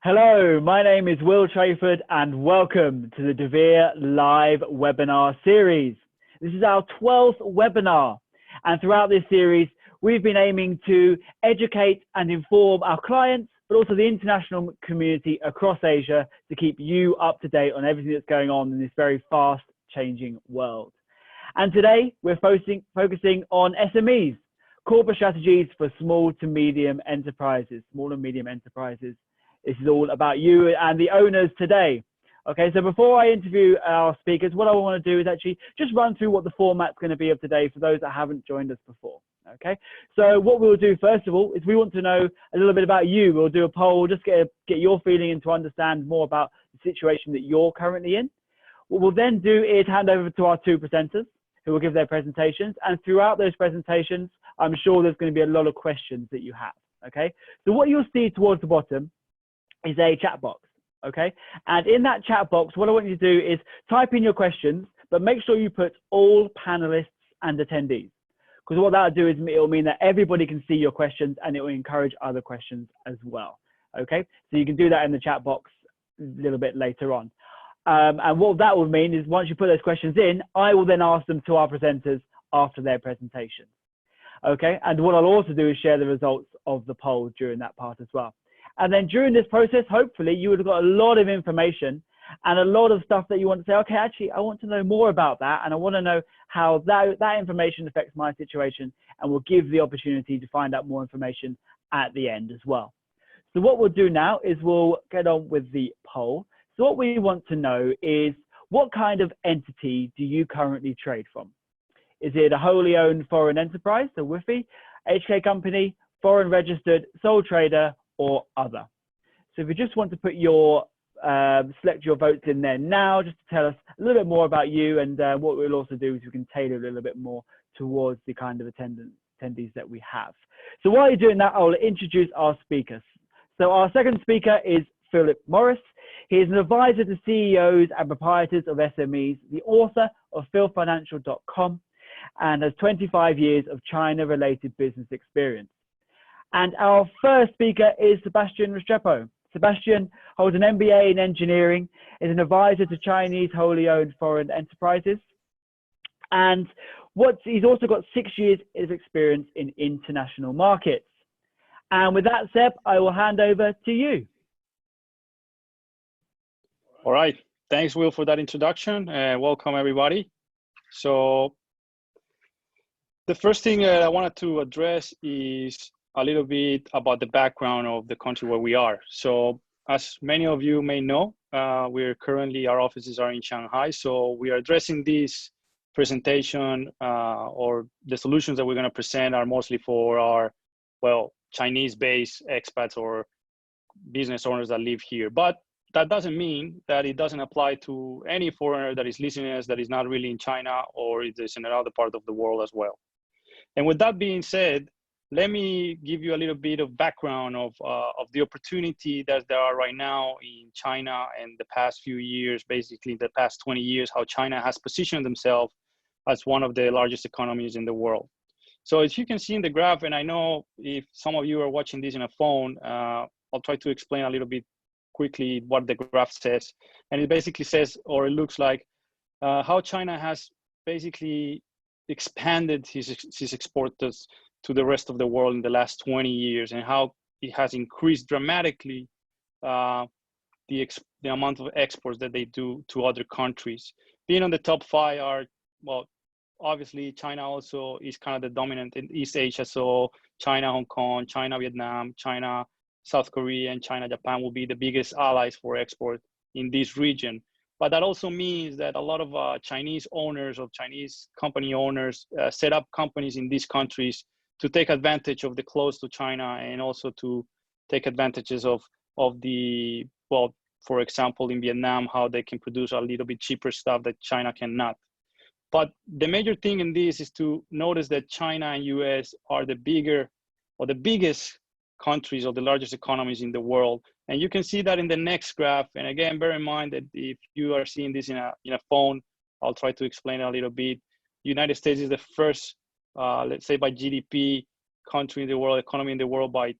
Hello, my name is Will Trayford and welcome to the Devere live webinar series. This is our 12th webinar, and throughout this series we've been aiming to educate and inform our clients but also the international community across Asia to keep you up to date on everything that's going on in this very fast changing world. And today we're focusing on SMEs, corporate strategies for small and medium enterprises. This is all about you and the owners today. Okay, so before I interview our speakers, what I want to do is actually just run through what the format's going to be of today for those that haven't joined us before. Okay, so what we'll do first of all is we want to know a little bit about you. We'll do a poll, just get your feeling and to understand more about the situation that you're currently in. What we'll then do is hand over to our two presenters who will give their presentations, and throughout those presentations, I'm sure there's going to be a lot of questions that you have. Okay, so what you'll see towards the bottom is a chat box, okay? And in that chat box, what I want you to do is type in your questions, but make sure you put all panelists and attendees, because what that'll do is it'll mean that everybody can see your questions and it will encourage other questions as well, okay? So you can do that in the chat box a little bit later on. And what that will mean is once you put those questions in, I will then ask them to our presenters after their presentation, okay? And what I'll also do is share the results of the poll during that part as well. And then during this process, hopefully you would have got a lot of information and a lot of stuff that you want to say, okay, actually, I want to know more about that. And I want to know how that information affects my situation, and we'll give the opportunity to find out more information at the end as well. So what we'll do now is we'll get on with the poll. So what we want to know is, what kind of entity do you currently trade from? Is it a wholly owned foreign enterprise, so WIFI, HK company, foreign registered, sole trader, or other? So if you just want to put your select your votes in there now, just to tell us a little bit more about you, and what we'll also do is we can tailor a little bit more towards the kind of attendees that we have. So while you're doing that, I'll introduce our speakers. So our second speaker is Philip Morris. He is an advisor to CEOs and proprietors of SMEs, the author of philfinancial.com, and has 25 years of China-related business experience. And our first speaker is Sebastian Restrepo. Sebastian holds an MBA in engineering, is an advisor to Chinese wholly owned foreign enterprises. And he's also got 6 years of experience in international markets. And with that, Seb, I will hand over to you. All right. Thanks, Will, for that introduction. Welcome, everybody. So the first thing I wanted to address is a little bit about the background of the country where we are. So as many of you may know, our offices are in Shanghai. So we are addressing this presentation or the solutions that we're going to present are mostly for our, Chinese-based expats or business owners that live here. But that doesn't mean that it doesn't apply to any foreigner that is listening to us that is not really in China or is in another part of the world as well. And with that being said, let me give you a little bit of background of the opportunity that there are right now in China and the past few years, basically the past 20 years, how China has positioned themselves as one of the largest economies in the world. So as you can see in the graph, and I know if some of you are watching this in a phone, I'll try to explain a little bit quickly what the graph says. And it basically says, or it looks like, how China has basically expanded his exports to the rest of the world in the last 20 years, and how it has increased dramatically the amount of exports that they do to other countries. Being on the top 5 are, obviously China also is kind of the dominant in East Asia. So China, Hong Kong, China, Vietnam, China, South Korea, and China, Japan will be the biggest allies for export in this region. But that also means that a lot of Chinese owners, of Chinese company owners, set up companies in these countries to take advantage of the close to China, and also to take advantages of the, for example, in Vietnam, how they can produce a little bit cheaper stuff that China cannot. But the major thing in this is to notice that China and US are the biggest countries or the largest economies in the world. And you can see that in the next graph. And again, bear in mind that if you are seeing this in a phone, I'll try to explain a little bit. United States is the first, let's say by GDP, country in the world, economy in the world by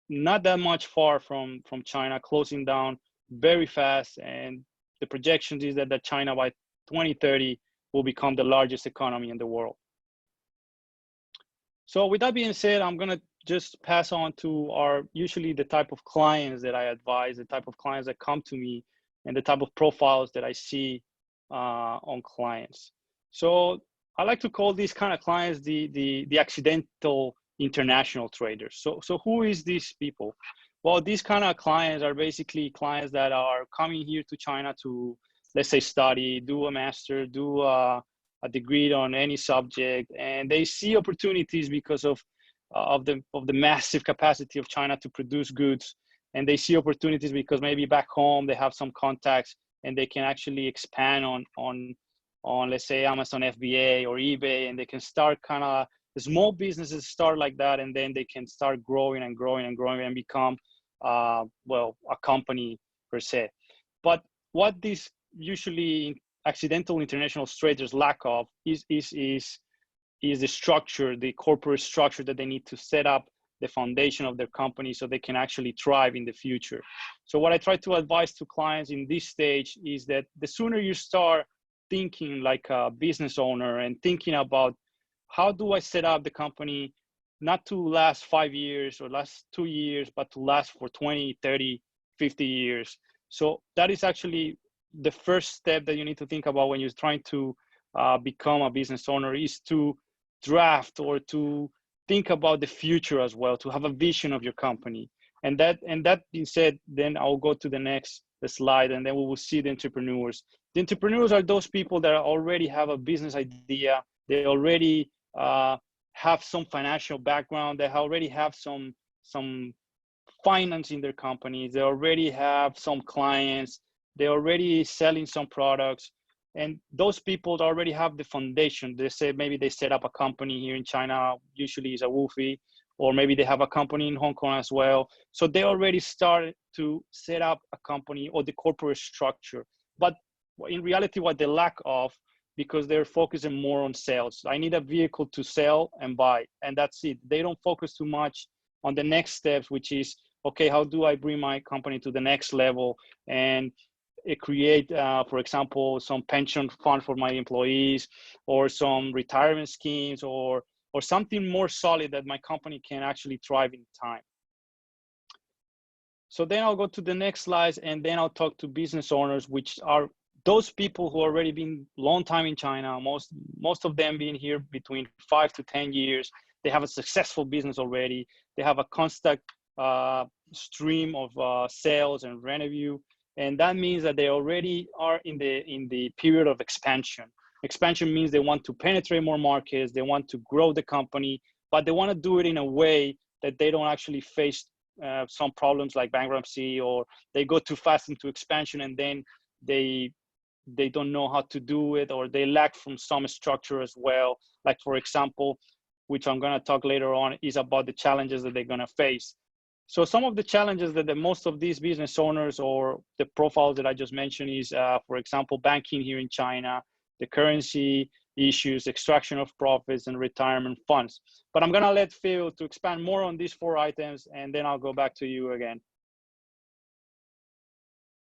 not that much far from China, closing down very fast. And the projections is that China by 2030 will become the largest economy in the world. So with that being said, I'm gonna just pass on to usually the type of clients that I advise, the type of clients that come to me, and the type of profiles that I see on clients. So I like to call these kind of clients the accidental international traders. So who is these people? Well, these kind of clients are basically clients that are coming here to China to, let's say, study, do a master, do a degree on any subject, and they see opportunities because of the massive capacity of China to produce goods, and they see opportunities because maybe back home they have some contacts and they can actually expand on let's say Amazon FBA or eBay, and they can start kind of the small businesses start like that, and then they can start growing and growing and growing and become well, a company per se. But what these usually accidental international traders lack of is the structure, the corporate structure that they need to set up the foundation of their company so they can actually thrive in the future. So what I try to advise to clients in this stage is that the sooner you start thinking like a business owner and thinking about how do I set up the company not to last 5 years or last 2 years, but to last for 20, 30, 50 years. So that is actually the first step that you need to think about when you're trying to become a business owner, is to draft or to think about the future as well, to have a vision of your company. And that being said, then I'll go to the next slide, and then we will see the entrepreneurs. The entrepreneurs are those people that already have a business idea. They already have some financial background. They already have some finance in their companies. They already have some clients. They're already selling some products. And those people already have the foundation. They say maybe they set up a company here in China, usually is a Woofy, or maybe they have a company in Hong Kong as well. So they already started to set up a company or the corporate structure. But in reality, what they lack of, because they're focusing more on sales. I need a vehicle to sell and buy, and that's it. They don't focus too much on the next steps, which is, okay, how do I bring my company to the next level and create, for example, some pension fund for my employees, or some retirement schemes, or something more solid that my company can actually thrive in time. So then I'll go to the next slides, and then I'll talk to business owners, which are those people who already been long time in China, most of them being here between 5 to 10 years. They have a successful business already. They have a constant stream of sales and revenue. And that means that they already are in the period of expansion. Expansion means they want to penetrate more markets, they want to grow the company, but they want to do it in a way that they don't actually face some problems like bankruptcy, or they go too fast into expansion and then they don't know how to do it, or they lack from some structure as well. Like, for example, which I'm going to talk later on, is about the challenges that they're going to face. So some of the challenges that most of these business owners or the profiles that I just mentioned is, for example, banking here in China, the currency issues, extraction of profits, and retirement funds. But I'm going to let Phil to expand more on these 4 items, and then I'll go back to you again.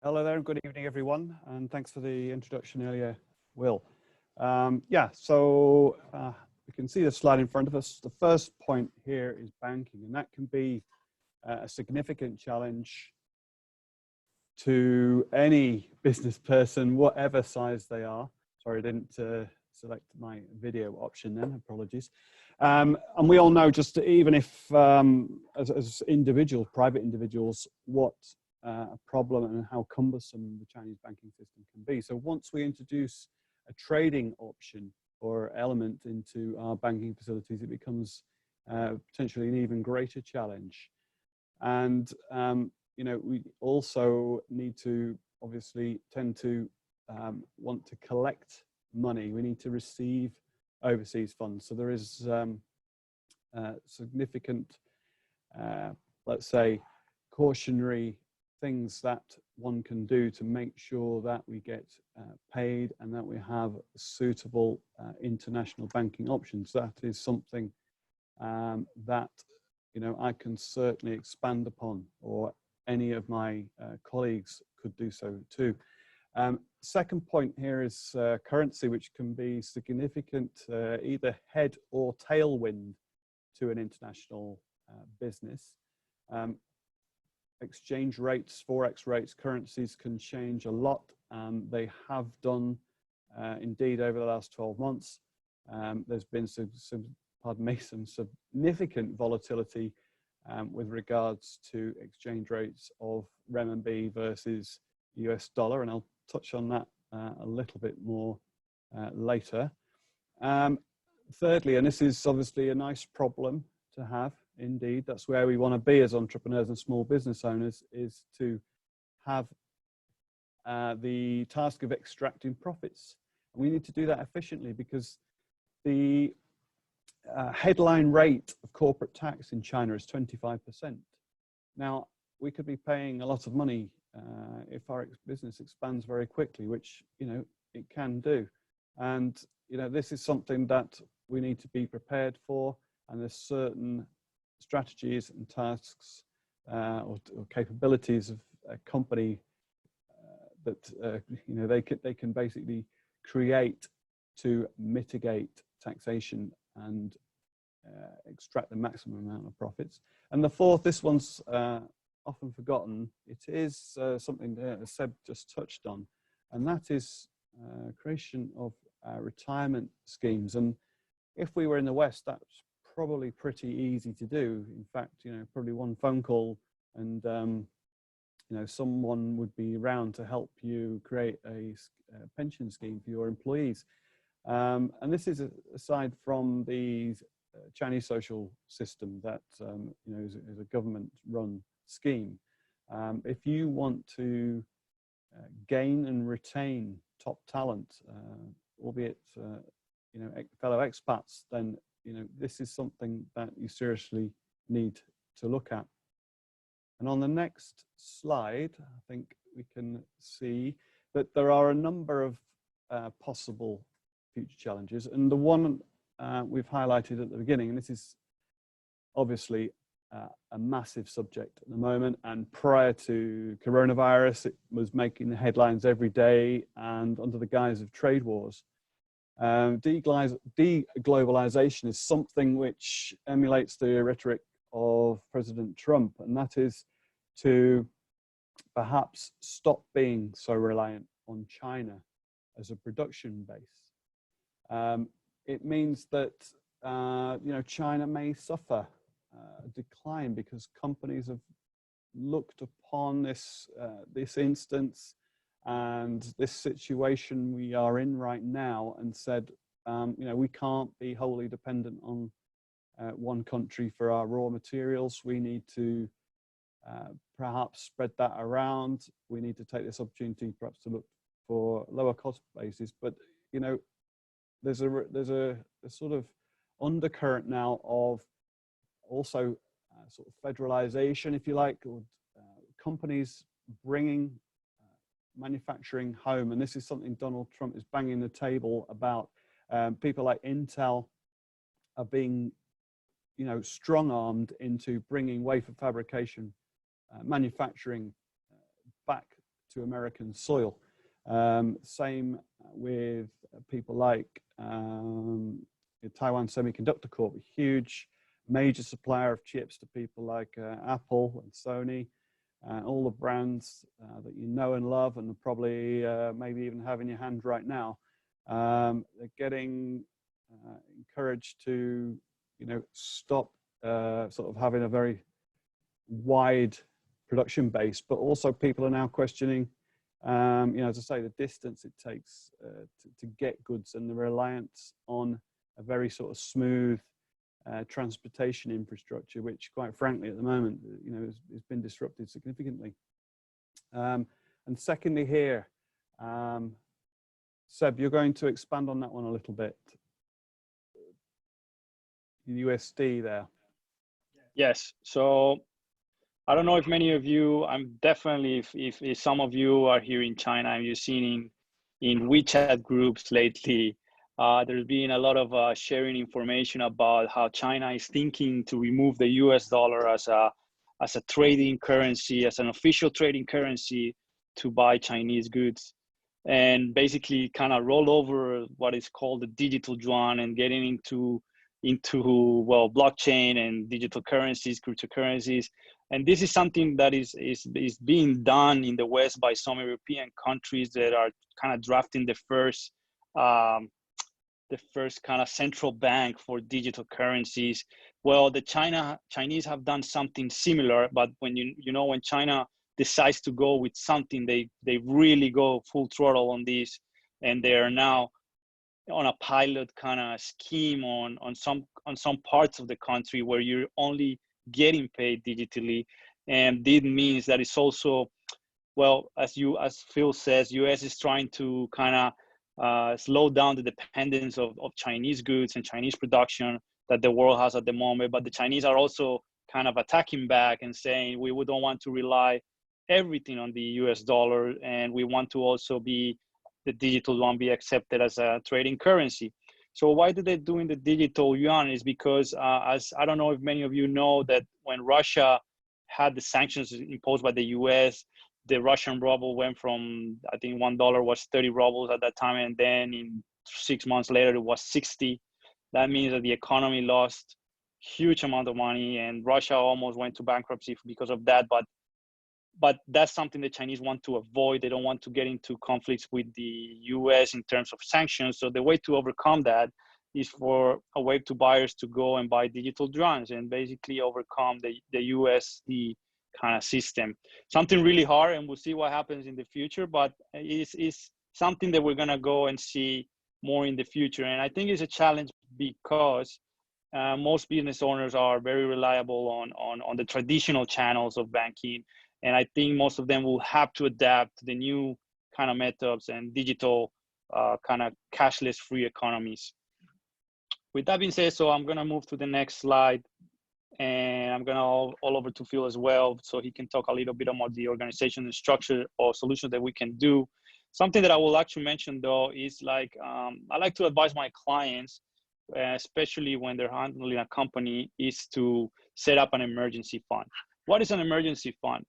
Hello there, and good evening, everyone, and thanks for the introduction earlier, Will. So we can see the slide in front of us. The first point here is banking, and that can be a significant challenge to any business person, whatever size they are. Sorry, I didn't select my video option then, apologies. And we all know, just even if as individuals, private individuals, what a problem and how cumbersome the Chinese banking system can be. So once we introduce a trading option or element into our banking facilities, it becomes potentially an even greater challenge. And you know, we also need to obviously tend to want to collect money. We need to receive overseas funds. So there is significant, let's say, cautionary things that one can do to make sure that we get paid and that we have suitable international banking options. That is something that you know, I can certainly expand upon, or any of my colleagues could do so too. Second point here is currency, which can be significant, either head or tailwind to an international business. Exchange rates, forex rates, currencies can change a lot. They have done indeed over the last 12 months. There's been some significant volatility with regards to exchange rates of renminbi versus US dollar, and I'll touch on that a little bit more later. Thirdly, and this is obviously a nice problem to have, indeed, that's where we want to be as entrepreneurs and small business owners, is to have the task of extracting profits. We need to do that efficiently, because the headline rate of corporate tax in China is 25%. Now, we could be paying a lot of money if our business expands very quickly, which, you know, it can do. And, you know, this is something that we need to be prepared for, and there's certain strategies and tasks or capabilities of a company that, you know, they can basically create to mitigate taxation and extract the maximum amount of profits. And the fourth, this one's often forgotten. It is something that Seb just touched on, and that is creation of retirement schemes. And if we were in the West, that's probably pretty easy to do. In fact, you know, probably one phone call and you know, someone would be around to help you create a pension scheme for your employees. And this is aside from the Chinese social system that you know, is a government-run scheme. If you want to gain and retain top talent, albeit you know, fellow expats, then you know, this is something that you seriously need to look at. And on the next slide, I think we can see that there are a number of possible future challenges. And the one we've highlighted at the beginning, and this is obviously a massive subject at the moment, and prior to coronavirus, it was making the headlines every day and under the guise of trade wars. Deglobalization is something which emulates the rhetoric of President Trump, and that is to perhaps stop being so reliant on China as a production base. It means that you know, China may suffer a decline because companies have looked upon this this instance and this situation we are in right now and said, you know, we can't be wholly dependent on one country for our raw materials. We need to perhaps spread that around. We need to take this opportunity perhaps to look for lower cost bases. But, you know, there's a sort of undercurrent now of also sort of federalization, if you like, or companies bringing manufacturing home. And this is something Donald Trump is banging the table about. People like Intel are being, you know, strong-armed into bringing wafer fabrication manufacturing back to American soil. Same with people like Taiwan Semiconductor Corp, a huge major supplier of chips to people like Apple and Sony, all the brands that you know and love and probably maybe even have in your hand right now. They're getting encouraged to, you know, stop sort of having a very wide production base, but also people are now questioning, you know, as I say, the distance it takes to get goods and the reliance on a very sort of smooth transportation infrastructure, which quite frankly at the moment, you know, has been disrupted significantly. And secondly here, Seb, you're going to expand on that one a little bit. USD there. Yes. So I don't know if many of you, I'm definitely, if some of you are here in China and you've seen in WeChat groups lately, There's been a lot of sharing information about how China is thinking to remove the US dollar as a trading currency, as an official trading currency to buy Chinese goods, and basically kind of roll over what is called the digital yuan and getting into well, blockchain and digital currencies, cryptocurrencies. And this is something that is being done in the West by some European countries that are kind of drafting the first kind of central bank for digital currencies. Well, the Chinese have done something similar, but when when China decides to go with something, they really go full throttle on this, and they are now on a pilot kind of scheme on some parts of the country where you're only getting paid digitally. And this means that it's also, well, as Phil says, US is trying to kind of slow down the dependence of Chinese goods and Chinese production that the world has at the moment. But the Chinese are also kind of attacking back and saying, we don't want to rely everything on the US dollar, and we want to also be the digital yuan be accepted as a trading currency. So why do they doing the digital yuan is because as I don't know if many of you know that when Russia had the sanctions imposed by the US, the Russian ruble went from, I think $1 was 30 rubles at that time, and then in 6 months later it was 60. That means that the economy lost huge amount of money, and Russia almost went to bankruptcy because of that. But that's something the Chinese want to avoid. They don't want to get into conflicts with the US in terms of sanctions. So the way to overcome that is for a way to buyers to go and buy digital yuans and basically overcome the USD kind of system. Something really hard, and we'll see what happens in the future, but it's something that we're gonna go and see more in the future. And I think it's a challenge because most business owners are very reliable on the traditional channels of banking. And I think most of them will have to adapt to the new kind of methods and digital kind of cashless free economies. With that being said, so I'm gonna move to the next slide, and I'm gonna all over to Phil as well, so he can talk a little bit about the organization and structure or solutions that we can do. Something that I will actually mention though is like, I like to advise my clients, especially when they're handling a company, is to set up an emergency fund. What is an emergency fund?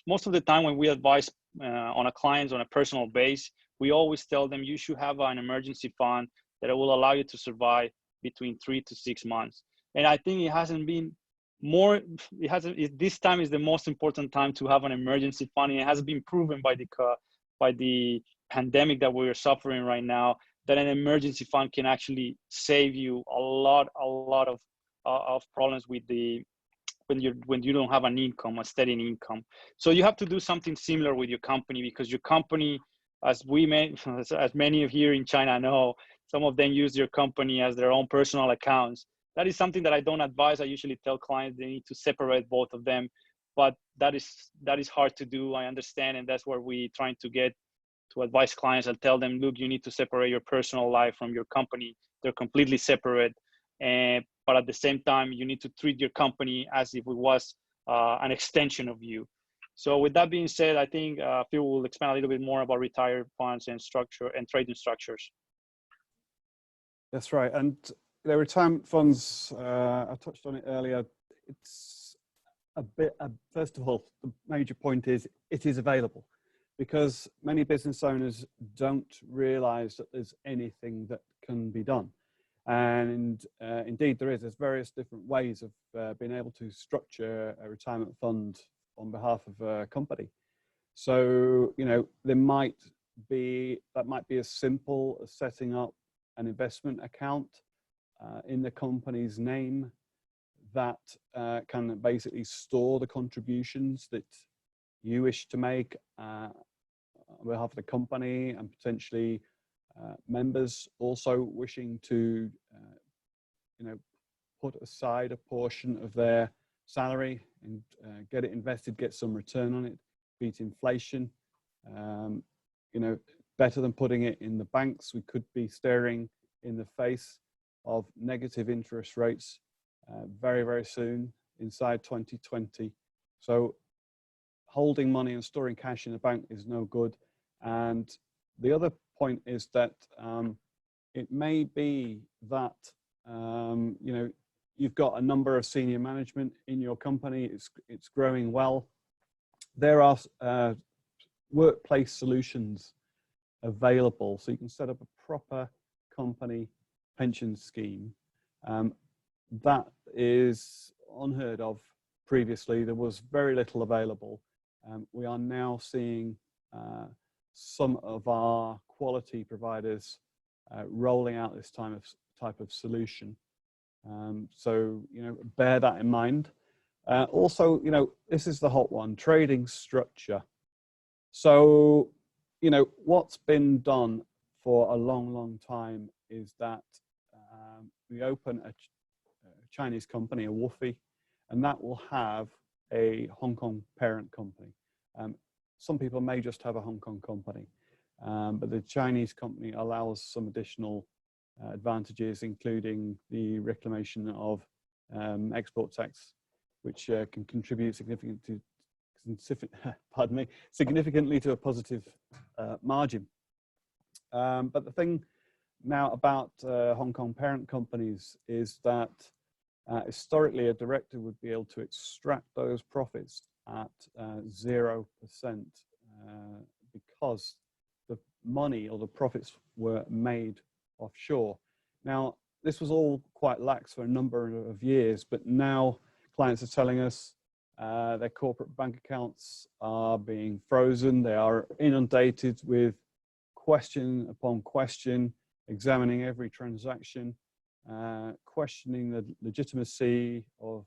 Most of the time when we advise on a clients on a personal base, we always tell them you should have an emergency fund that will allow you to survive between 3 to 6 months. And I think it hasn't been more, this time is the most important time to have an emergency fund. And it has been proven by the pandemic that we're suffering right now, that an emergency fund can actually save you a lot of problems with when you don't have an income, a steady income. So you have to do something similar with your company, because your company, as many of here in China know, some of them use your company as their own personal accounts. That is something that I don't advise. I usually tell clients they need to separate both of them, but that is hard to do. I understand, and that's where we trying to get to advise clients and tell them, look, you need to separate your personal life from your company. They're completely separate. But at the same time, you need to treat your company as if it was an extension of you. So with that being said, I think Phil will expand a little bit more about retired funds and structure and trading structures. That's right. And the retirement funds, I touched on it earlier. It's first of all, the major point is it is available, because many business owners don't realize that there's anything that can be done. And indeed there's various different ways of being able to structure a retirement fund on behalf of a company. So, that might be as simple as setting up an investment account in the company's name that can basically store the contributions that you wish to make on behalf of the company, and potentially members also wishing to, put aside a portion of their salary and get it invested, get some return on it, beat inflation. Better than putting it in the banks. We could be staring in the face of negative interest rates very, very soon, inside 2020. So holding money and storing cash in the bank is no good. And the other point is that It may be that, you know, you've got a number of senior management in your company, it's growing well. There are workplace solutions available, so you can set up a proper company pension scheme. That is unheard of previously. There was very little available. We are now seeing some of our quality providers rolling out this type of solution. So, you know, bear that in mind. Also, you know, this is the hot one, trading structure. So, you know, what's been done for a long, long time is that we open a Chinese company, a WOFE, and that will have a Hong Kong parent company. Some people may just have a Hong Kong company, but the Chinese company allows some additional advantages, including the reclamation of export tax, which can contribute significantly to a positive margin. But the thing now about Hong Kong parent companies is that historically a director would be able to extract those profits at 0% because the money or the profits were made offshore. Now, this was all quite lax for a number of years, but now clients are telling us their corporate bank accounts are being frozen. They are inundated with question upon question, examining every transaction, questioning the legitimacy of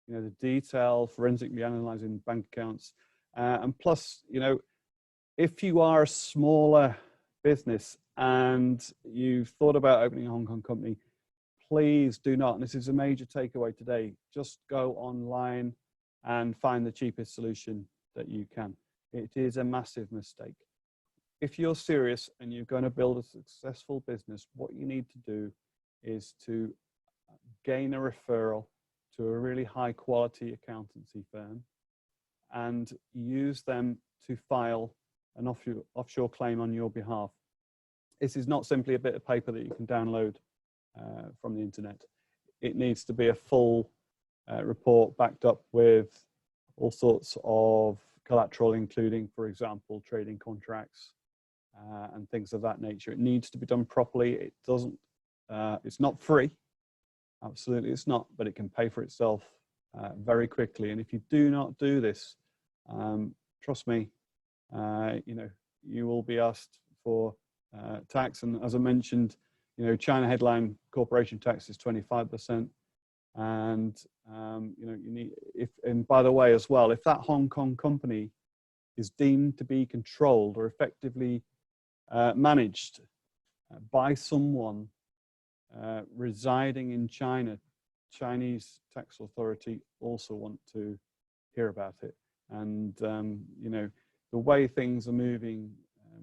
you know, the detail, forensically analyzing bank accounts, and plus, you know, if you are a smaller business and you've thought about opening a Hong Kong company, please do not, and this is a major takeaway today, just go online and find the cheapest solution that you can. It is a massive mistake. If you're serious and you're going to build a successful business, what you need to do is to gain a referral to a really high quality accountancy firm and use them to file an offshore claim on your behalf. This is not simply a bit of paper that you can download from the internet. It needs to be a full report backed up with all sorts of collateral, including, for example, trading contracts and things of that nature. It needs to be done properly. It doesn't, it's not free. Absolutely it's not, but it can pay for itself very quickly. And if you do not do this, trust me, you know, you will be asked for tax. And as I mentioned, you know, China headline corporation tax is 25%. And, you know, you need, and by the way, as well, if that Hong Kong company is deemed to be controlled or effectively managed by someone residing in China, Chinese tax authority also want to hear about it. And, you know, the way things are moving,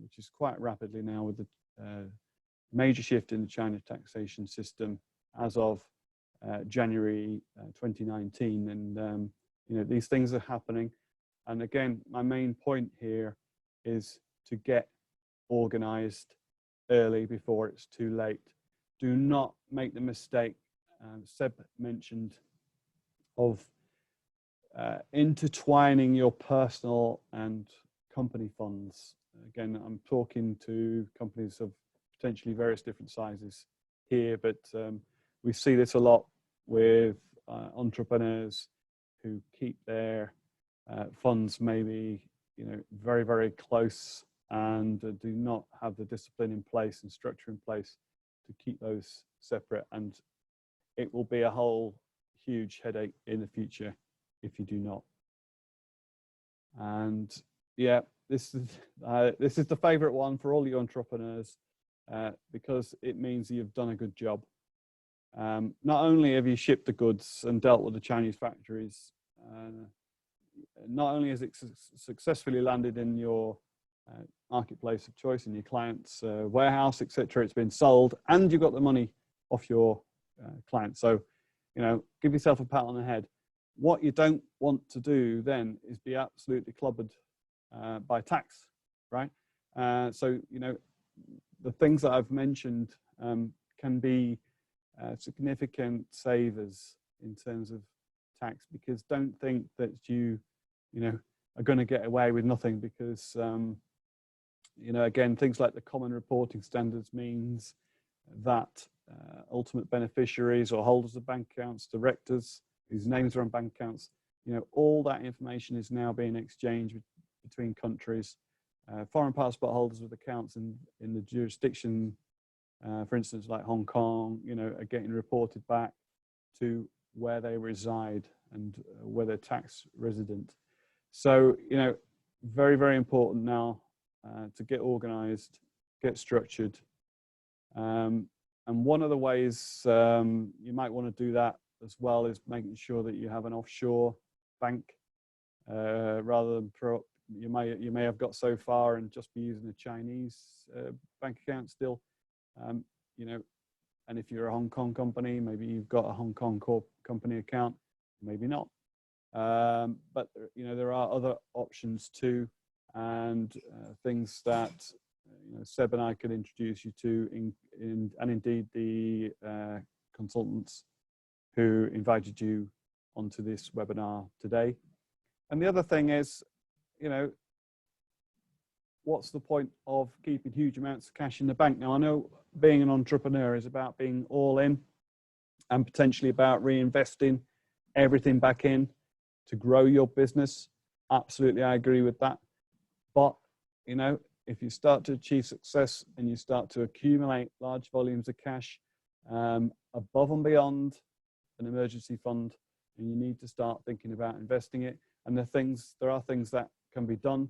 which is quite rapidly now with the major shift in the China taxation system as of January 2019. And, you know, these things are happening. And again, my main point here is to get organized early before it's too late. Do not make the mistake, Seb mentioned, of intertwining your personal and company funds. Again, I'm talking to companies of potentially various different sizes here, but we see this a lot with entrepreneurs who keep their funds maybe, you know, very, very close and do not have the discipline in place and structure in place to keep those separate, and it will be a whole huge headache in the future if you do not. And yeah, this is the favorite one for all you entrepreneurs because it means you've done a good job. Not only have you shipped the goods and dealt with the Chinese factories, not only has it successfully landed in your marketplace of choice, in your client's warehouse, etc., it's been sold, and you got the money off your client. So, you know, give yourself a pat on the head. What you don't want to do then is be absolutely clobbered by tax, right? So, you know, the things that I've mentioned can be significant savers in terms of tax, because don't think that you know, are going to get away with nothing, because you know, again, things like the common reporting standards means that ultimate beneficiaries or holders of bank accounts, directors whose names are on bank accounts, you know, all that information is now being exchanged between countries. Foreign passport holders with accounts in the jurisdiction, for instance, like Hong Kong, you know, are getting reported back to where they reside and where they're tax resident. So, you know, very, very important now to get organized, get structured. And one of the ways you might want to do that as well is making sure that you have an offshore bank rather than you may have got so far and just be using a Chinese bank account still, you know. And if you're a Hong Kong company, maybe you've got a Hong Kong company account, maybe not. But you know, there are other options too, and things that you know, Seb and I could introduce you to, and indeed the consultants who invited you onto this webinar today. And the other thing is, you know, what's the point of keeping huge amounts of cash in the bank? Now, I know being an entrepreneur is about being all in and potentially about reinvesting everything back in to grow your business. Absolutely, I agree with that. But, you know, if you start to achieve success and you start to accumulate large volumes of cash above and beyond an emergency fund, and you need to start thinking about investing it. And there are things that can be done.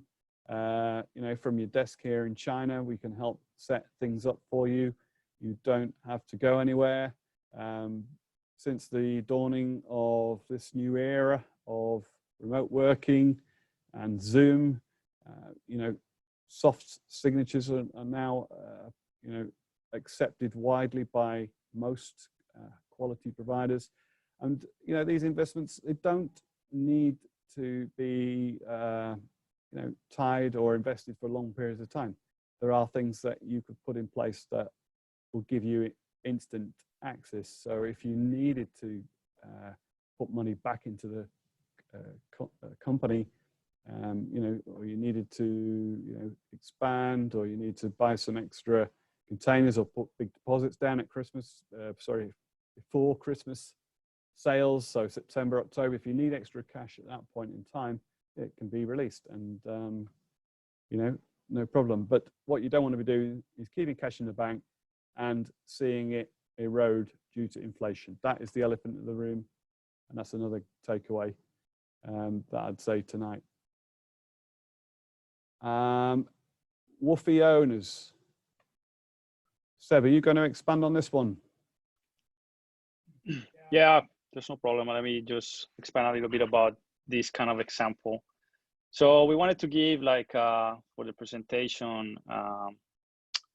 You know, from your desk here in China, we can help set things up for you. You don't have to go anywhere. Since the dawning of this new era of remote working and Zoom, you know, soft signatures are now, you know, accepted widely by most quality providers. And, you know, these investments, they don't need to be, you know, tied or invested for long periods of time. There are things that you could put in place that will give you instant access. So if you needed to put money back into the company, you know, or you needed to, you know, expand, or you need to buy some extra containers or put big deposits down at Christmas, before Christmas sales, so September, October, if you need extra cash at that point in time, it can be released, and you know, no problem. But what you don't want to be doing is keeping cash in the bank and seeing it erode due to inflation. That is the elephant in the room, and that's another takeaway that I'd say tonight. Woofy owners. Seb, are you going to expand on this one? Yeah, there's no problem. Let me just expand a little bit about this kind of example. So we wanted to give, like, for the presentation,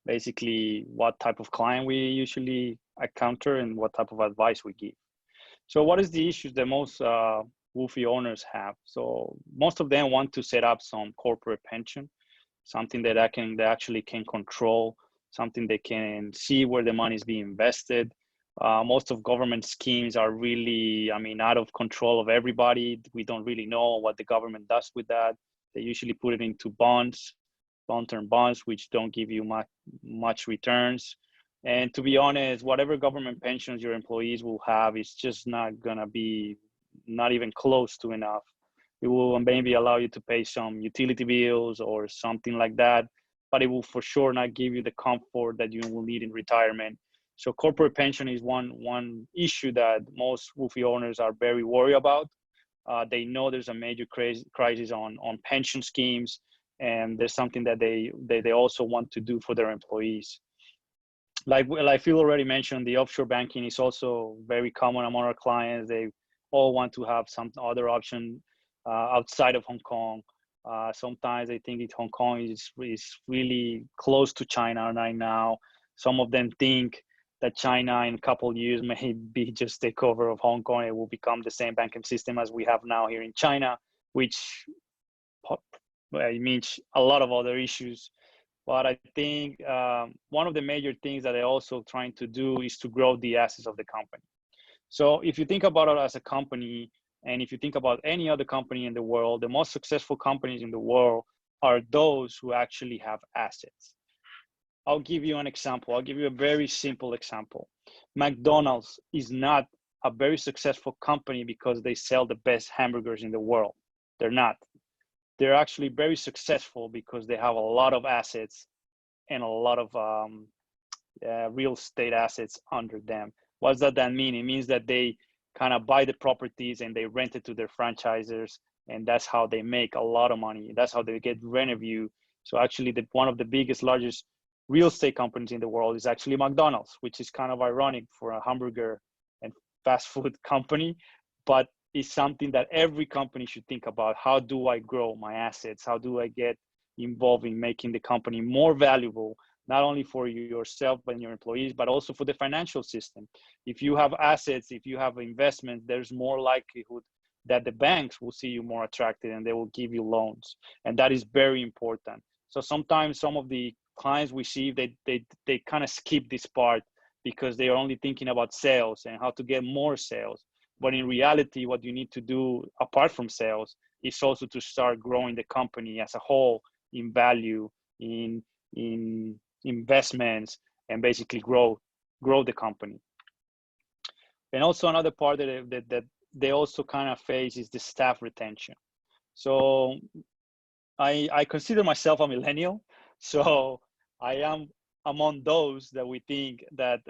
basically what type of client we usually encounter and what type of advice we give. So what is the issues that most Woofy owners have? So most of them want to set up some corporate pension, something that they actually can control, something they can see where the money is being invested. Most of government schemes are really, I mean, out of control of everybody. We don't really know what the government does with that. They usually put it into bonds, long-term bonds, which don't give you much returns. And to be honest, whatever government pensions your employees will have is just not gonna be, not even close to enough. It will maybe allow you to pay some utility bills or something like that, but it will for sure not give you the comfort that you will need in retirement. So corporate pension is one issue that most Woofy owners are very worried about. They know there's a major crisis on pension schemes, and there's something that they also want to do for their employees. Like Phil already mentioned, the offshore banking is also very common among our clients. They all want to have some other option outside of Hong Kong. Sometimes they think that Hong Kong is really close to China right now. Some of them think that China in a couple of years may be just takeover of Hong Kong. It will become the same banking system as we have now here in China, which it means a lot of other issues But I think one of the major things that they're also trying to do is to grow the assets of the company. So if you think about it as a company, and if you think about any other company in the world, the most successful companies in the world are those who actually have assets. I'll give you an example. I'll give you a very simple example. McDonald's is not a very successful company because they sell the best hamburgers in the world. They're not. They're actually very successful because they have a lot of assets and a lot of real estate assets under them. What does that mean? It means that they kind of buy the properties and they rent it to their franchisers, and that's how they make a lot of money. That's how they get revenue. So actually, one of the biggest, largest real estate companies in the world is actually McDonald's, which is kind of ironic for a hamburger and fast food company, but it's something that every company should think about. How do I grow my assets? How do I get involved in making the company more valuable, not only for yourself and your employees, but also for the financial system? If you have assets, if you have investments, there's more likelihood that the banks will see you more attractive and they will give you loans. And that is very important. So sometimes some of the clients we see, they kind of skip this part because they are only thinking about sales and how to get more sales. But in reality, what you need to do apart from sales is also to start growing the company as a whole in value, in investments, and basically grow the company. And also another part that they also kind of face is the staff retention. So I consider myself a millennial, so I am among those that we think that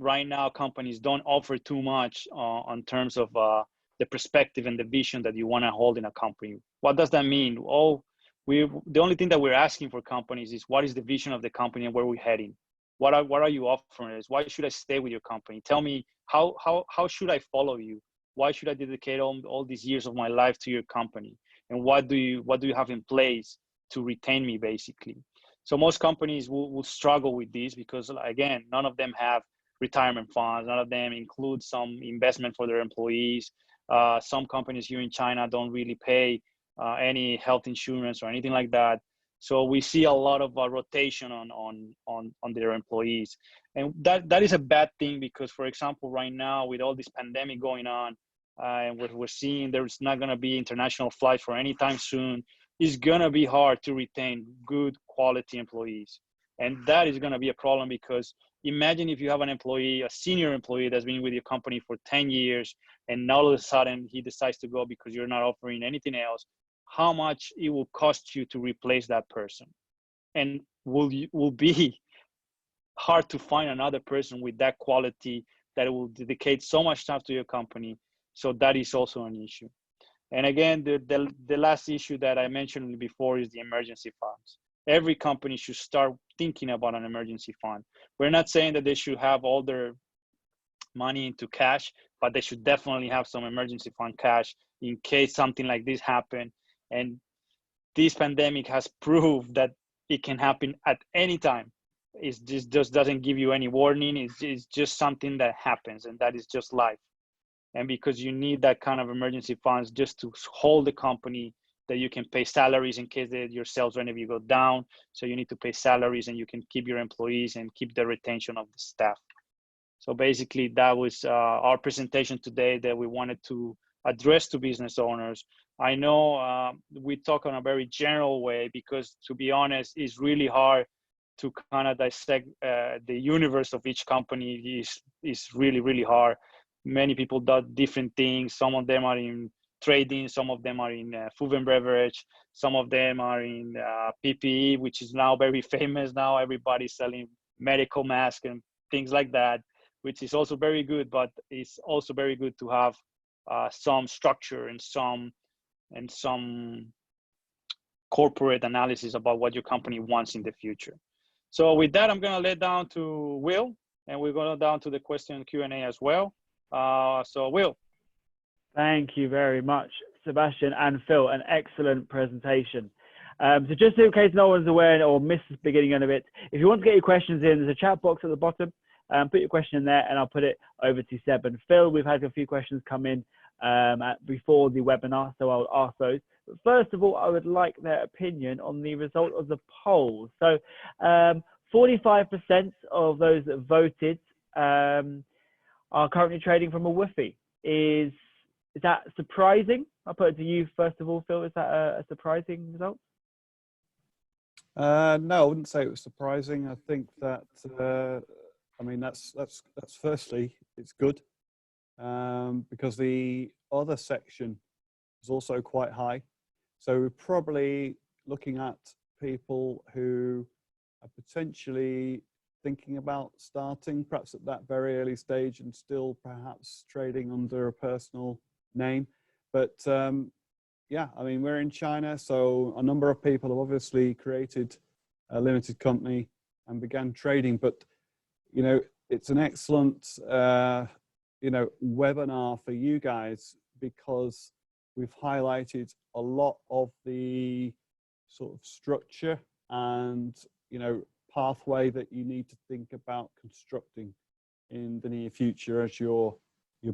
right now companies don't offer too much on terms of the perspective and the vision that you want to hold in a company. What does that mean? The only thing that we're asking for companies is what is the vision of the company and where we're heading? What are you offering us? Why should I stay with your company? Tell me how should I follow you? Why should I dedicate all these years of my life to your company? And what do you have in place to retain me, basically? So most companies will struggle with this because, again, none of them have retirement funds. None of them include some investment for their employees. Some companies here in China don't really pay any health insurance or anything like that. So we see a lot of rotation on their employees. And that is a bad thing because, for example, right now with all this pandemic going on, and what we're seeing, there's not going to be international flights for any time soon. It's going to be hard to retain good quality employees. And that is going to be a problem because imagine if you have an employee, a senior employee that's been with your company for 10 years, and now all of a sudden he decides to go because you're not offering anything else, how much it will cost you to replace that person. And will be hard to find another person with that quality that will dedicate so much time to your company. So that is also an issue. And again, the last issue that I mentioned before is the emergency funds. Every company should start thinking about an emergency fund. We're not saying that they should have all their money into cash, but they should definitely have some emergency fund cash in case something like this happen. And this pandemic has proved that it can happen at any time. It just doesn't give you any warning. It's just something that happens, and that is just life. And because you need that kind of emergency funds just to hold the company, that you can pay salaries in case your sales revenue go down. So you need to pay salaries and you can keep your employees and keep the retention of the staff. So basically that was our presentation today that we wanted to address to business owners. I know we talk on a very general way because, to be honest, it's really hard to kind of dissect the universe of each company. Is really, really hard. Many people do different things. Some of them are in trading, some of them are in food and beverage, some of them are in PPE, which is now very famous. Now everybody's selling medical masks and things like that, which is also very good, but it's also very good to have some structure and some corporate analysis about what your company wants in the future. So with that, I'm going to let down to Will, and we're going down to the question and Q&A as well. So Will. Thank you very much, Sebastian and Phil. An excellent presentation. So just in case no one's aware or missed the beginning of it, if you want to get your questions in, there's a chat box at the bottom. Put your question in there and I'll put it over to Seb and Phil. We've had a few questions come in before the webinar, so I'll ask those. But first of all, I would like their opinion on the result of the poll. So 45% of those that voted are currently trading from a WFI. Is that surprising? I'll put it to you first of all, Phil. Is that a surprising result? No, I wouldn't say it was surprising. I think that I mean that's firstly it's good because the other section is also quite high. So we're probably looking at people who are potentially thinking about starting perhaps at that very early stage and still perhaps trading under a personal name. But yeah, I mean, we're in China, so a number of people have obviously created a limited company and began trading. But, you know, it's an excellent, you know, webinar for you guys because we've highlighted a lot of the sort of structure and, you know, pathway that you need to think about constructing in the near future as your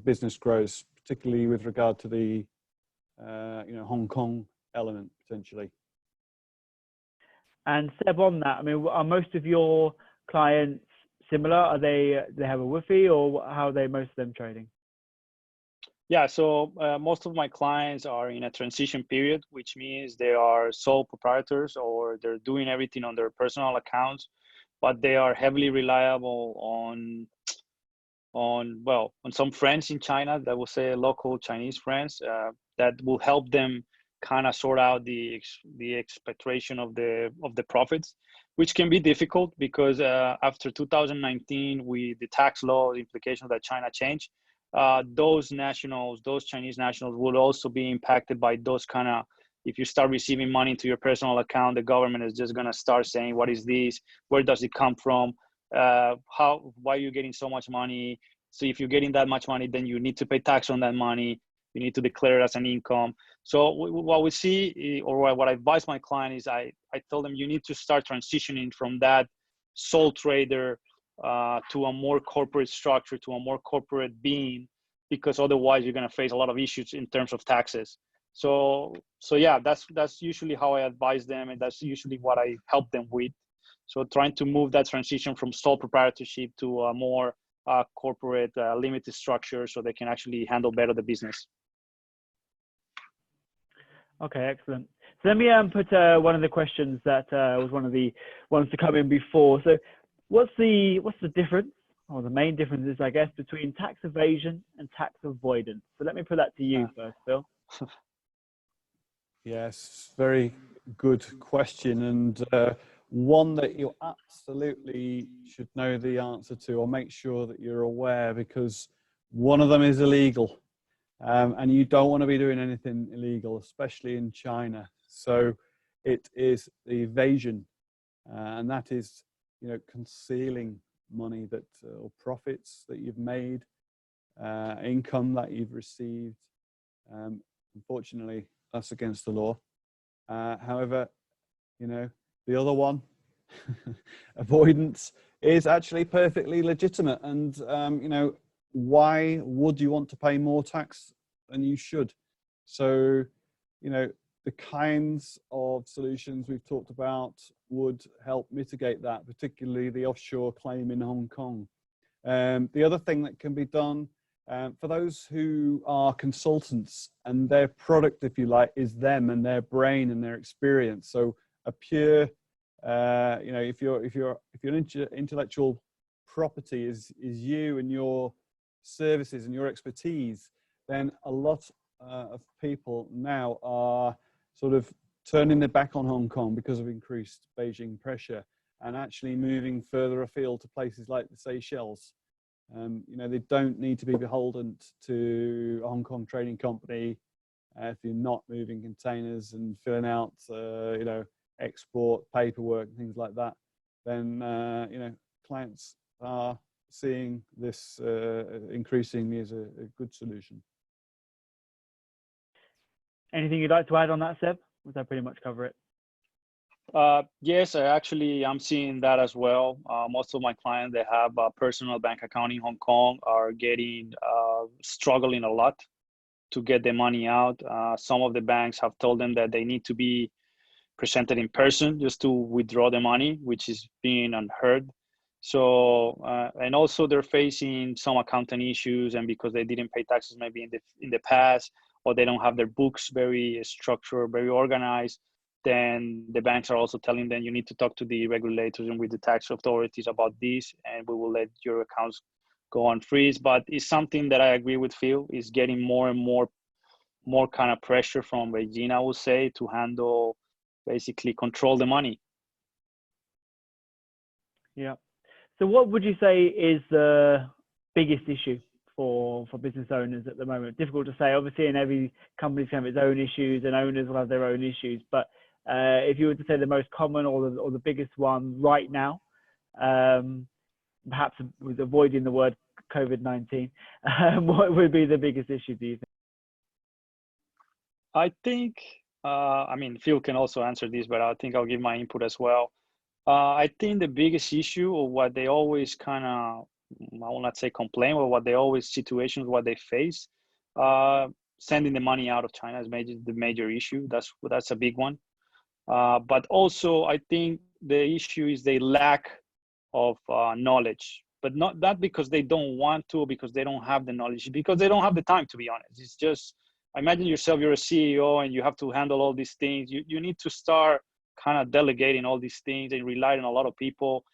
business grows, particularly with regard to the you know, Hong Kong element potentially. And Seb, on that, I mean, are most of your clients similar? Are they have a WFI, or how are they most of them trading? Yeah, so most of my clients are in a transition period, which means they are sole proprietors or they're doing everything on their personal accounts, but they are heavily reliable on some friends in China, that will say local Chinese friends, that will help them kind of sort out the expectation of the profits, which can be difficult because after 2019, the tax law implications that China changed, those Chinese nationals will also be impacted by those kind of, if you start receiving money to your personal account, the government is just going to start saying, what is this? Where does it come from? Why are you getting so much money? So if you're getting that much money, then you need to pay tax on that money. You need to declare it as an income. So what we see, or what I advise my client is, I tell them you need to start transitioning from that sole trader to a more corporate structure, to a more corporate being, because otherwise you're going to face a lot of issues in terms of taxes. So yeah, that's usually how I advise them, and that's usually what I help them with. So trying to move that transition from sole proprietorship to a more corporate limited structure, so they can actually handle better the business. Okay, excellent. So let me put one of the questions that was one of the ones to come in before. So what's the difference, or the main differences, I guess, between tax evasion and tax avoidance? So let me put that to you first, Phil. Yes, very good question, and one that you absolutely should know the answer to, or make sure that you're aware, because one of them is illegal, and you don't want to be doing anything illegal, especially in China. So it is the evasion, and that is, you know, concealing money that or profits that you've made, income that you've received. Unfortunately, that's against the law. However, you know, the other one, avoidance, is actually perfectly legitimate. And, you know, why would you want to pay more tax than you should? So, you know, the kinds of solutions we've talked about would help mitigate that, particularly the offshore claim in Hong Kong. The other thing that can be done for those who are consultants, and their product, if you like, is them and their brain and their experience. So a pure, you know, if your intellectual property is you and your services and your expertise, then a lot of people now are sort of turning their back on Hong Kong because of increased Beijing pressure, and actually moving further afield to places like the Seychelles. You know, they don't need to be beholden to a Hong Kong trading company if you're not moving containers and filling out, you know, export paperwork and things like that. Then, you know, clients are seeing this increasingly as a good solution. Anything you'd like to add on that, Seb? Would that pretty much cover it? Yes, I'm seeing that as well. Most of my clients that have a personal bank account in Hong Kong are struggling a lot to get the money out. Some of the banks have told them that they need to be presented in person just to withdraw the money, which is being unheard. So, and also they're facing some accounting issues, and because they didn't pay taxes maybe in the past, or they don't have their books very structured, very organized, then the banks are also telling them you need to talk to the regulators and with the tax authorities about this, and we will let your accounts go on freeze. But it's something that I agree with Phil, is getting more and more kind of pressure from Beijing, I would say, to handle, basically control the money. Yeah. So what would you say is the biggest issue for business owners at the moment? Difficult to say. Obviously, in every company's have its own issues, and owners will have their own issues. But if you were to say the most common or the biggest one right now, perhaps with avoiding the word COVID-19, what would be the biggest issue, do you think? I think, I mean, Phil can also answer this, but I think I'll give my input as well. I think the biggest issue, or what they always kind of, I will not say complain, but what they always situations, what they face, sending the money out of China is the major issue. That's a big one. But also, I think the issue is the lack of knowledge, but not because they don't want to, or because they don't have the knowledge, because they don't have the time, to be honest. It's just, imagine yourself, you're a CEO and you have to handle all these things. You need to start kind of delegating all these things and relying on a lot of people.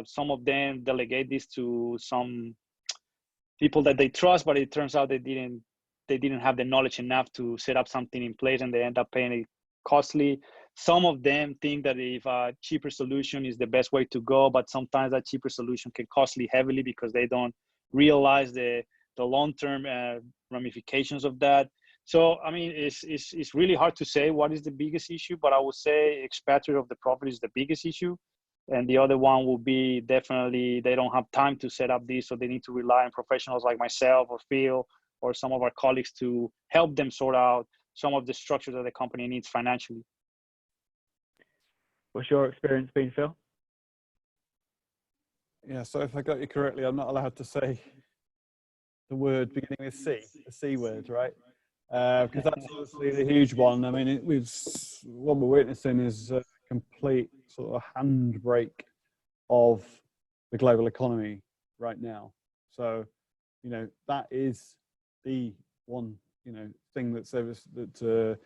Some of them delegate this to some people that they trust, but it turns out they didn't have the knowledge enough to set up something in place, and they end up paying it costly. Some of them think that if a cheaper solution is the best way to go, but sometimes that cheaper solution can costly heavily because they don't realize the long-term ramifications of that. So, I mean, it's really hard to say what is the biggest issue, but I would say expatriate of the profit is the biggest issue. And the other one will be definitely they don't have time to set up this, so they need to rely on professionals like myself or Phil or some of our colleagues to help them sort out some of the structures that the company needs financially. What's your experience been, Phil? Yeah, so if I got you correctly, I'm not allowed to say the word beginning with C, the C word, right? Because that's obviously the huge one. I mean, what we're witnessing is a complete sort of handbrake of the global economy right now. So, you know, that is the one, you know, thing that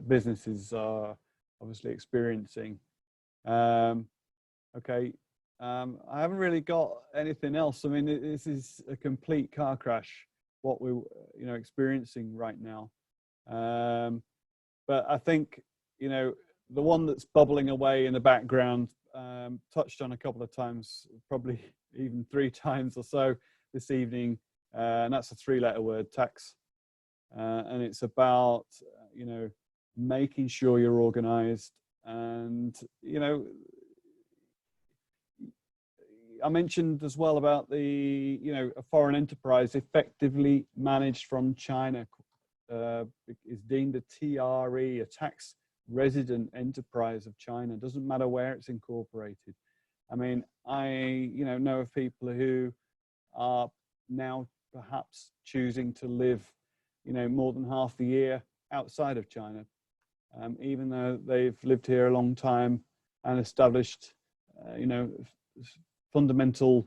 businesses are obviously experiencing. Okay, I haven't really got anything else. I mean, this is a complete car crash, what we're, you know, experiencing right now. But I think, you know, the one that's bubbling away in the background, touched on a couple of times, probably even 3 times or so this evening, and that's a 3-letter word, tax. And it's about, you know, making sure you're organized. And, you know, I mentioned as well about the, you know, a foreign enterprise effectively managed from China is deemed a TRE, a tax resident enterprise of China. It doesn't matter where it's incorporated. I mean, you know of people who are now perhaps choosing to live, you know, more than half the year outside of China, even though they've lived here a long time and established, you know, fundamental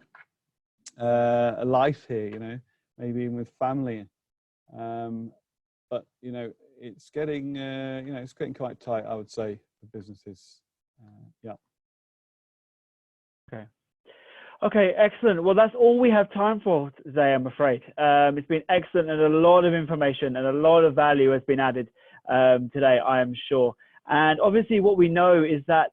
life here, you know, maybe even with family. But, you know, it's getting, you know, it's getting quite tight, I would say, for businesses. Yeah. Okay. Okay, excellent. Well, that's all we have time for today, I'm afraid. It's been excellent, and a lot of information and a lot of value has been added today, I am sure. And obviously what we know is that,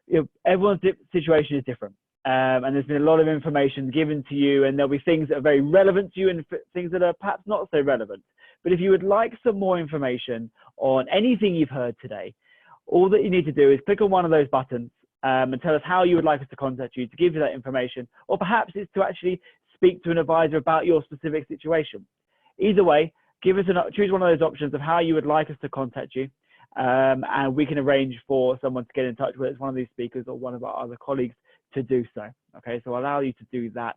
you know, everyone's situation is different. And there's been a lot of information given to you, and there'll be things that are very relevant to you and things that are perhaps not so relevant. But if you would like some more information on anything you've heard today, all that you need to do is click on one of those buttons and tell us how you would like us to contact you to give you that information, or perhaps it's to actually speak to an advisor about your specific situation. Either way, choose one of those options of how you would like us to contact you, and we can arrange for someone to get in touch with one of these speakers or one of our other colleagues to do so. Okay, so I'll allow you to do that.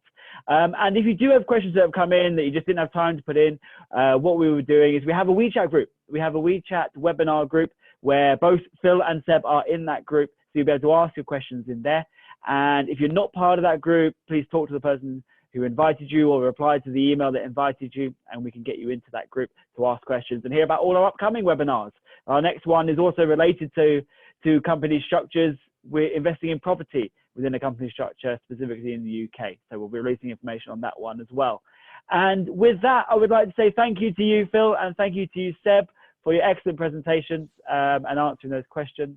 And if you do have questions that have come in that you just didn't have time to put in, what we were doing is we have a WeChat group. We have a WeChat webinar group where both Phil and Seb are in that group, so you'll be able to ask your questions in there. And if you're not part of that group, please talk to the person who invited you or reply to the email that invited you, and we can get you into that group to ask questions and hear about all our upcoming webinars. Our next one is also related to company structures. We're investing in property within a company structure, specifically in the UK. So we'll be releasing information on that one as well. And with that, I would like to say thank you to you, Phil, and thank you to you, Seb, for your excellent presentations and answering those questions.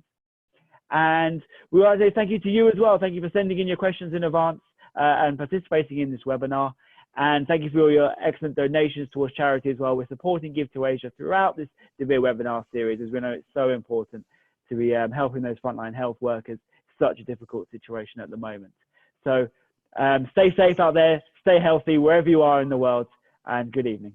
And we want to say thank you to you as well. Thank you for sending in your questions in advance and participating in this webinar. And thank you for all your excellent donations towards charity as well. We're supporting Give to Asia throughout this DeVere webinar series, as we know it's so important to be helping those frontline health workers. Such a difficult situation at the moment. So stay safe out there, stay healthy wherever you are in the world, and good evening.